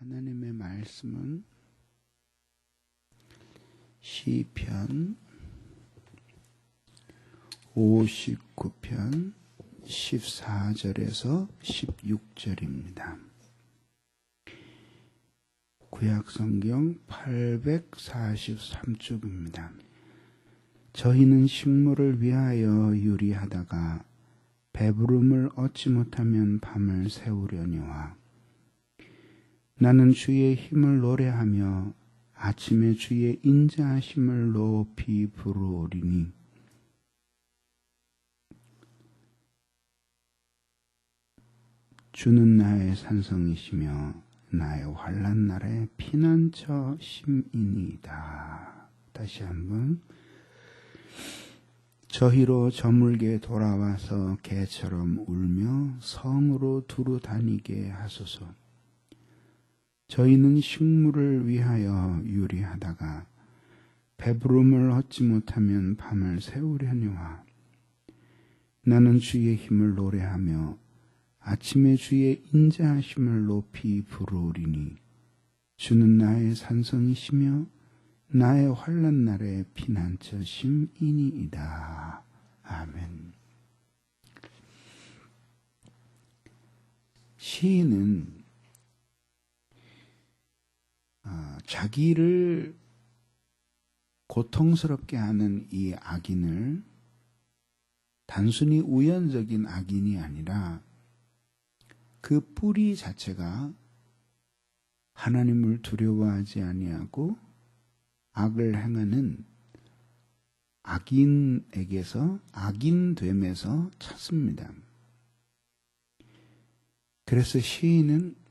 하나님의 말씀은 시편 59편 14절에서 16절입니다. 구약성경 843쪽입니다. 저희는 식물을 위하여 유리하다가 배부름을 얻지 못하면 밤을 새우려니와 나는 주의 힘을 노래하며 아침에 주의 인자하심을 높이 부르리니 주는 나의 산성이시며 나의 환난 날의 피난처 심이니이다. 다시 한번. 저희로 저물게 돌아와서 개처럼 울며 성으로 두루 다니게 하소서. 저희는 식물을 위하여 유리하다가 배부름을 얻지 못하면 밤을 새우려니와 나는 주의 힘을 노래하며 아침에 주의 인자하심을 높이 부르리니 주는 나의 산성이시며 나의 환난 날의 피난처 심이니이다. 아멘. 시인은 자기를 고통스럽게 하는 이 악인을 단순히 우연적인 악인이 아니라 그 뿌리 자체가 하나님을 두려워하지 아니하고 악을 행하는 악인에게서 악인됨에서 찾습니다. 그래서 시인은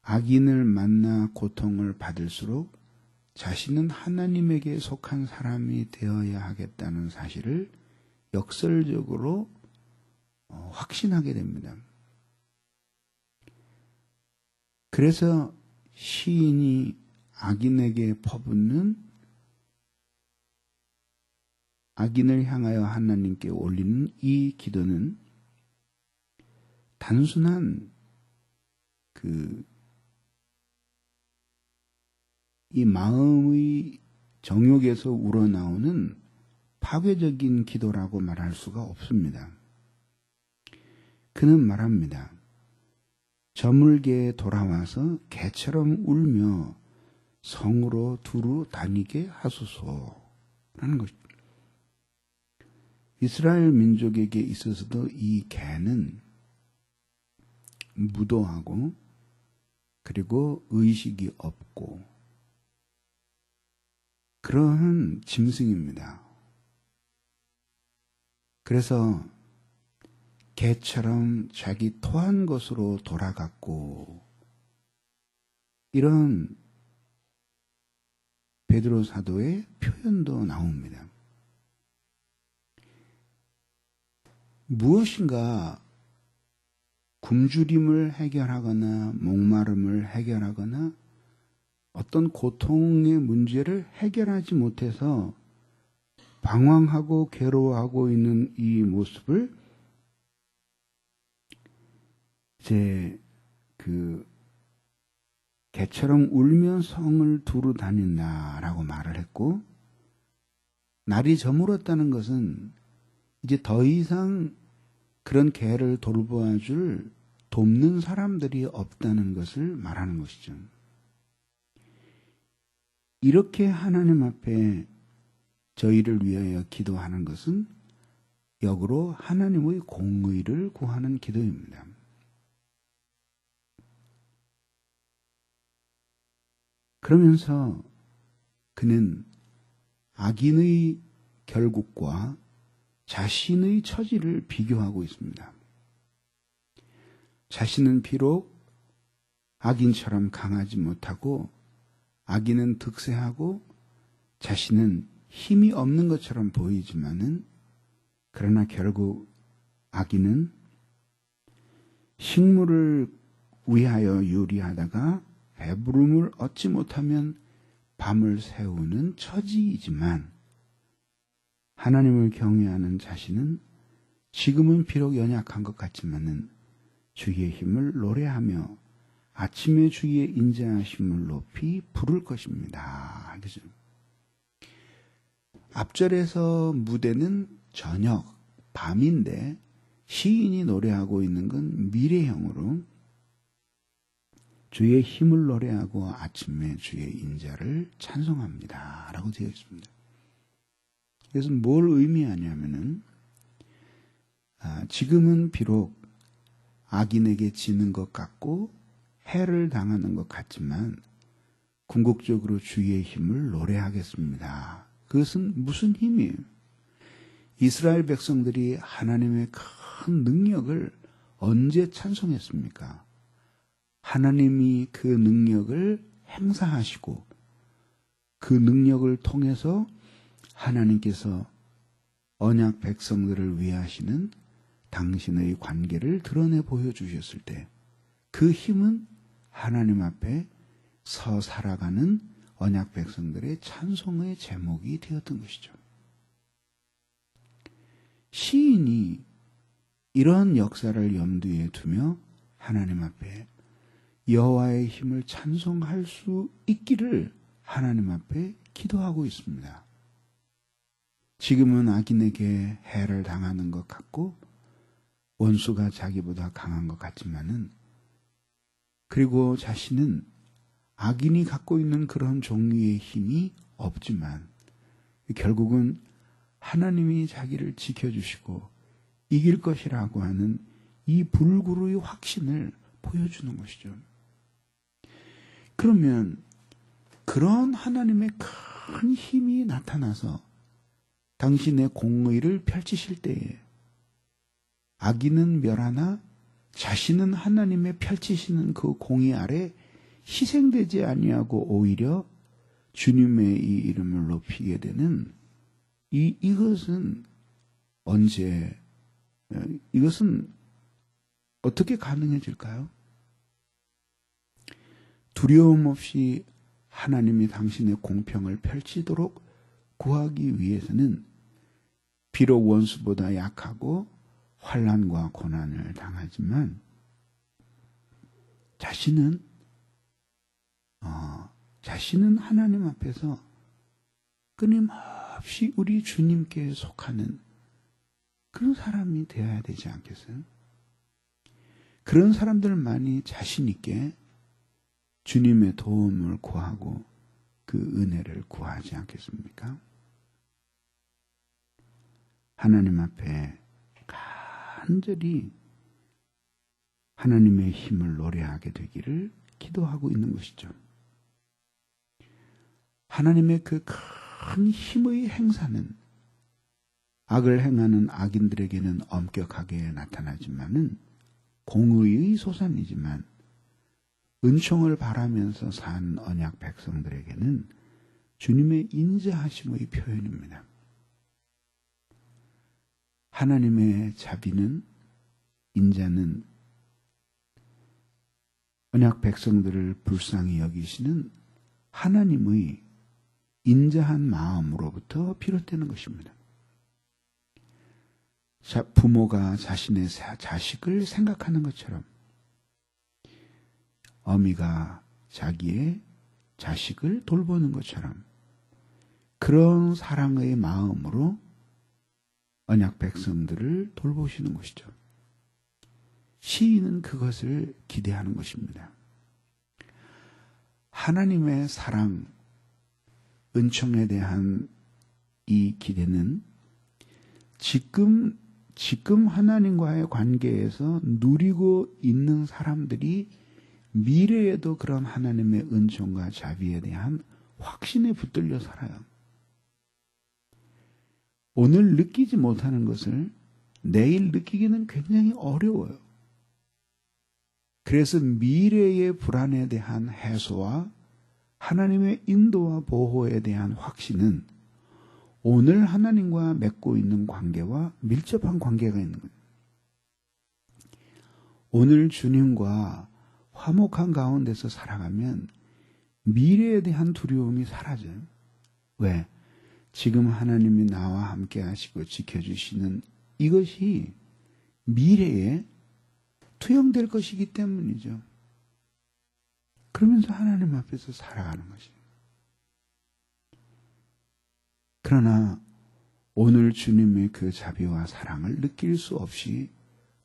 악인을 만나 고통을 받을수록 자신은 하나님에게 속한 사람이 되어야 하겠다는 사실을 역설적으로 확신하게 됩니다. 그래서 시인이 악인에게 퍼붓는 악인을 향하여 하나님께 올리는 이 기도는 단순한 이 마음의 정욕에서 우러나오는 파괴적인 기도라고 말할 수가 없습니다. 그는 말합니다. 저물게 돌아와서 개처럼 울며 성으로 두루 다니게 하소서라는 것입니다. 이스라엘 민족에게 있어서도 이 개는 무도하고 그리고 의식이 없고 그러한 짐승입니다. 그래서 개처럼 자기 토한 것으로 돌아갔고 이런 베드로 사도의 표현도 나옵니다. 무엇인가 굶주림을 해결하거나 목마름을 해결하거나 어떤 고통의 문제를 해결하지 못해서 방황하고 괴로워하고 있는 이 모습을 이제 개처럼 울며 성을 두루 다닌다라고 말을 했고, 날이 저물었다는 것은 이제 더 이상 그런 개를 돌보아줄 돕는 사람들이 없다는 것을 말하는 것이죠. 이렇게 하나님 앞에 저희를 위하여 기도하는 것은 역으로 하나님의 공의를 구하는 기도입니다. 그러면서 그는 악인의 결국과 자신의 처지를 비교하고 있습니다. 자신은 비록 악인처럼 강하지 못하고 악인은 득세하고 자신은 힘이 없는 것처럼 보이지만은 그러나 결국 악인은 식물을 위하여 유리하다가 배부름을 얻지 못하면 밤을 새우는 처지이지만 하나님을 경외하는 자신은 지금은 비록 연약한 것 같지만은 주의 힘을 노래하며 아침에 주의 인자하심을 높이 부를 것입니다. 그죠? 앞절에서 무대는 저녁, 밤인데 시인이 노래하고 있는 건 미래형으로 주의 힘을 노래하고 아침에 주의 인자를 찬송합니다. 라고 되어 있습니다. 그래서 뭘 의미하냐면은 지금은 비록 악인에게 지는 것 같고 해를 당하는 것 같지만 궁극적으로 주의 힘을 노래하겠습니다. 그것은 무슨 힘이에요? 이스라엘 백성들이 하나님의 큰 능력을 언제 찬송했습니까? 하나님이 그 능력을 행사하시고 그 능력을 통해서 하나님께서 언약 백성들을 위하시는 당신의 관계를 드러내 보여주셨을 때 그 힘은 하나님 앞에 서 살아가는 언약 백성들의 찬송의 제목이 되었던 것이죠. 시인이 이런 역사를 염두에 두며 하나님 앞에 여호와의 힘을 찬송할 수 있기를 하나님 앞에 기도하고 있습니다. 지금은 악인에게 해를 당하는 것 같고 원수가 자기보다 강한 것 같지만은 그리고 자신은 악인이 갖고 있는 그런 종류의 힘이 없지만 결국은 하나님이 자기를 지켜주시고 이길 것이라고 하는 이 불구의 확신을 보여주는 것이죠. 그러면 그런 하나님의 큰 힘이 나타나서 당신의 공의를 펼치실 때에 악인은 멸하나 자신은 하나님의 펼치시는 그 공의 아래 희생되지 아니하고 오히려 주님의 이 이름을 높이게 되는 이것은 언제 이것은 어떻게 가능해질까요? 두려움 없이 하나님이 당신의 공평을 펼치도록 구하기 위해서는 비록 원수보다 약하고 환난과 고난을 당하지만 자신은 하나님 앞에서 끊임없이 우리 주님께 속하는 그런 사람이 되어야 되지 않겠어요? 그런 사람들만이 자신 있게 주님의 도움을 구하고 그 은혜를 구하지 않겠습니까? 하나님 앞에 간절히 하나님의 힘을 노래하게 되기를 기도하고 있는 것이죠. 하나님의 그 큰 힘의 행사는 악을 행하는 악인들에게는 엄격하게 나타나지만은 공의의 소산이지만 은총을 바라면서 산 언약 백성들에게는 주님의 인자하심의 표현입니다. 하나님의 자비는 인자는 언약 백성들을 불쌍히 여기시는 하나님의 인자한 마음으로부터 비롯되는 것입니다. 부모가 자신의 자식을 생각하는 것처럼 어미가 자기의 자식을 돌보는 것처럼 그런 사랑의 마음으로 언약 백성들을 돌보시는 것이죠. 시인은 그것을 기대하는 것입니다. 하나님의 사랑, 은총에 대한 이 기대는 지금 하나님과의 관계에서 누리고 있는 사람들이 미래에도 그런 하나님의 은총과 자비에 대한 확신에 붙들려 살아요. 오늘 느끼지 못하는 것을 내일 느끼기는 굉장히 어려워요. 그래서 미래의 불안에 대한 해소와 하나님의 인도와 보호에 대한 확신은 오늘 하나님과 맺고 있는 관계와 밀접한 관계가 있는 거예요. 오늘 주님과 화목한 가운데서 살아가면 미래에 대한 두려움이 사라져요. 왜? 지금 하나님이 나와 함께 하시고 지켜주시는 이것이 미래에 투영될 것이기 때문이죠. 그러면서 하나님 앞에서 살아가는 것이에요. 그러나 오늘 주님의 그 자비와 사랑을 느낄 수 없이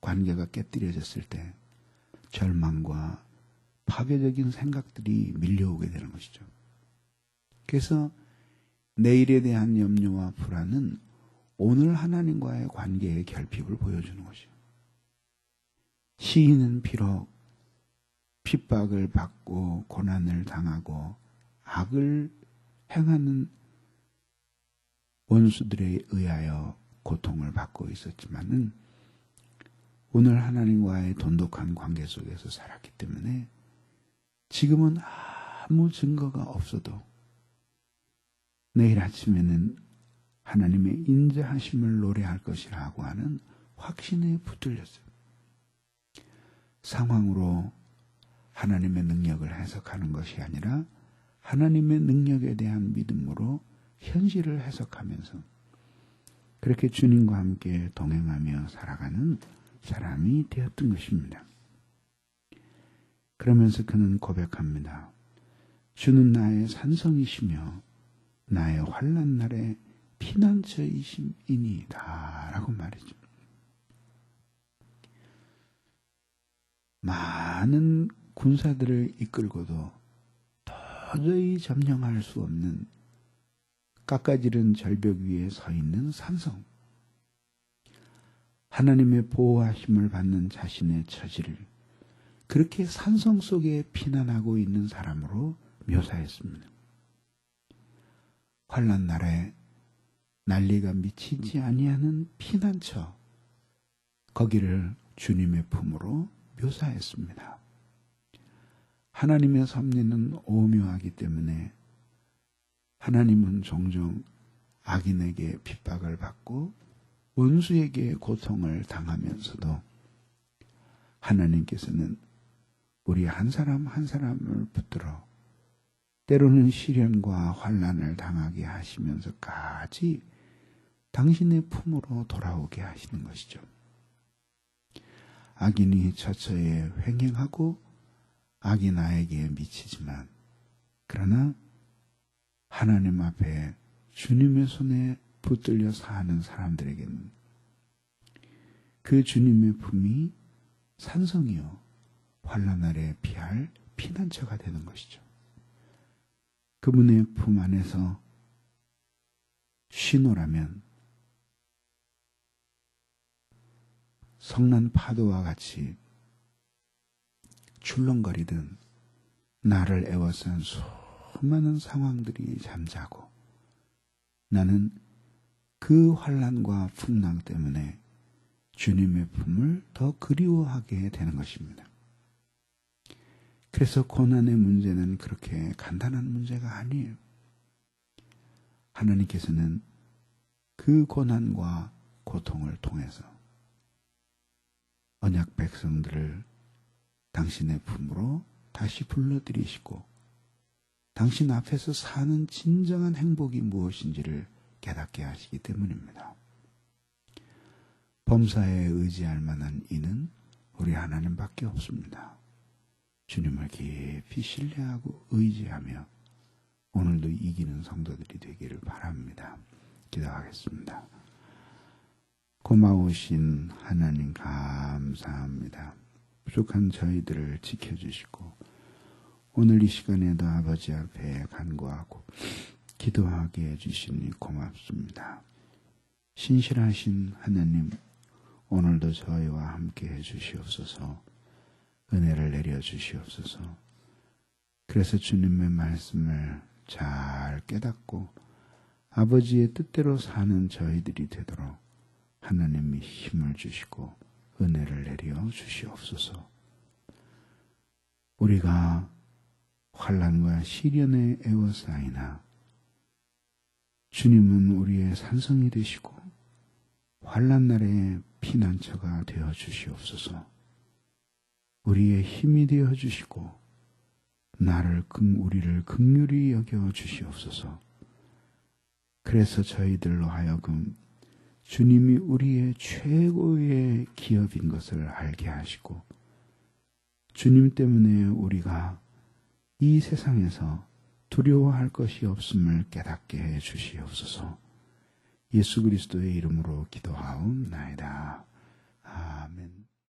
관계가 깨뜨려졌을 때 절망과 파괴적인 생각들이 밀려오게 되는 것이죠. 그래서 내일에 대한 염려와 불안은 오늘 하나님과의 관계의 결핍을 보여주는 것이죠. 시인은 비록 핍박을 받고 고난을 당하고 악을 행하는 원수들에 의하여 고통을 받고 있었지만은 오늘 하나님과의 돈독한 관계 속에서 살았기 때문에 지금은 아무 증거가 없어도 내일 아침에는 하나님의 인자하심을 노래할 것이라고 하는 확신에 붙들렸어요. 상황으로 하나님의 능력을 해석하는 것이 아니라 하나님의 능력에 대한 믿음으로 현실을 해석하면서 그렇게 주님과 함께 동행하며 살아가는 사람이 되었던 것입니다. 그러면서 그는 고백합니다. 주는 나의 산성이시며 나의 환난 날에 피난처이심이니이다 라고 말이죠. 많은 군사들을 이끌고도 도저히 점령할 수 없는 깎아지른 절벽 위에 서 있는 산성. 하나님의 보호하심을 받는 자신의 처지를 그렇게 산성 속에 피난하고 있는 사람으로 묘사했습니다. 환난 날에 난리가 미치지 아니하는 피난처, 거기를 주님의 품으로 묘사했습니다. 하나님의 섭리는 오묘하기 때문에 하나님은 종종 악인에게 핍박을 받고 원수에게 고통을 당하면서도 하나님께서는 우리 한 사람 한 사람을 붙들어 때로는 시련과 환난을 당하게 하시면서까지 당신의 품으로 돌아오게 하시는 것이죠. 악인이 처처에 횡행하고 악이 나에게 미치지만 그러나 하나님 앞에 주님의 손에 붙들려 사는 사람들에게는 그 주님의 품이 산성이요 환난 아래 피할 피난처가 되는 것이죠. 그분의 품 안에서 쉬노라면 성난 파도와 같이 출렁거리든 나를 애워싼 수많은 상황들이 잠자고 나는 그 환난과 풍랑 때문에 주님의 품을 더 그리워하게 되는 것입니다. 그래서 고난의 문제는 그렇게 간단한 문제가 아니에요. 하나님께서는 그 고난과 고통을 통해서 언약 백성들을 당신의 품으로 다시 불러들이시고 당신 앞에서 사는 진정한 행복이 무엇인지를 깨닫게 하시기 때문입니다. 범사에 의지할 만한 이는 우리 하나님밖에 없습니다. 주님을 깊이 신뢰하고 의지하며 오늘도 이기는 성도들이 되기를 바랍니다. 기도하겠습니다. 고마우신 하나님 감사합니다. 부족한 저희들을 지켜주시고 오늘 이 시간에도 아버지 앞에 간구하고 기도하게 해주시니 고맙습니다. 신실하신 하나님, 오늘도 저희와 함께 해주시옵소서. 은혜를 내려주시옵소서. 그래서 주님의 말씀을 잘 깨닫고 아버지의 뜻대로 사는 저희들이 되도록 하나님이 힘을 주시고 은혜를 내려 주시옵소서. 우리가 환난과 시련에 애워싸이나 주님은 우리의 산성이 되시고 환난 날에 피난처가 되어 주시옵소서. 우리의 힘이 되어 주시고 우리를 긍휼히 여겨 주시옵소서. 그래서 저희들로 하여금 주님이 우리의 최고의 기업인 것을 알게 하시고 주님 때문에 우리가 이 세상에서 두려워할 것이 없음을 깨닫게 해 주시옵소서. 예수 그리스도의 이름으로 기도하옵나이다.